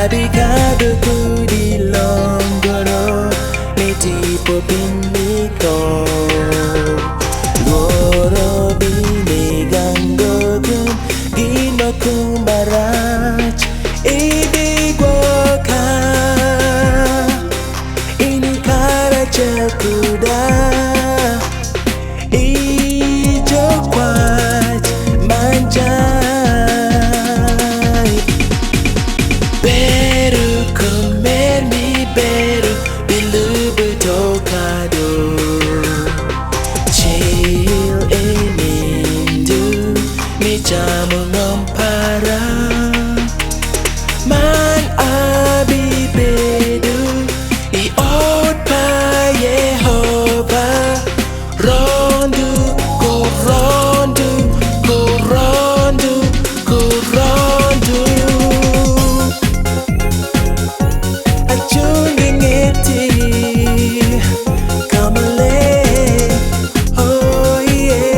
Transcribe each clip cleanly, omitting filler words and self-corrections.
abikado kudi longoro mitipo piniko goro bine gangogun gino kumbarach idigwoka inikara chakuda Jakwach manjai beru comer mi beru bilubu tokado chill enindu mi jamu ngompara man abi bedu I ot pa Yehovah rondu go rondu go rondu go rondu achungi ngeti kamale oh yeah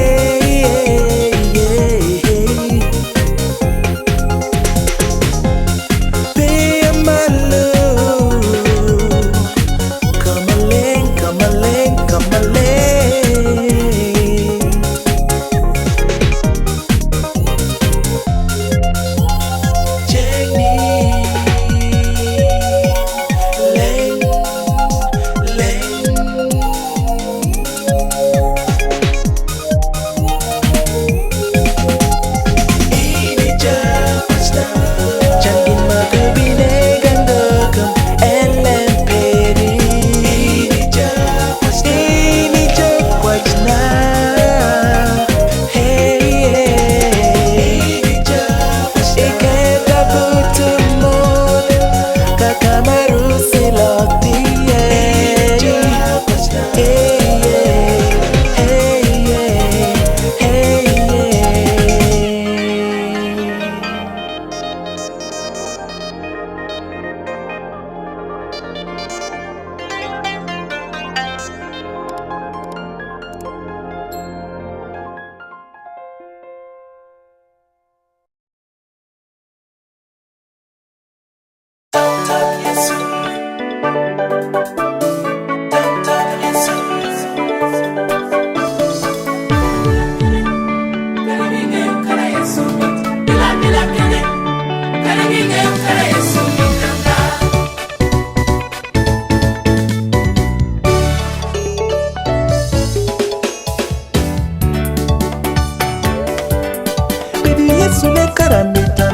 Peya Malo kamale kamale kamale Baby, yes, you make karamita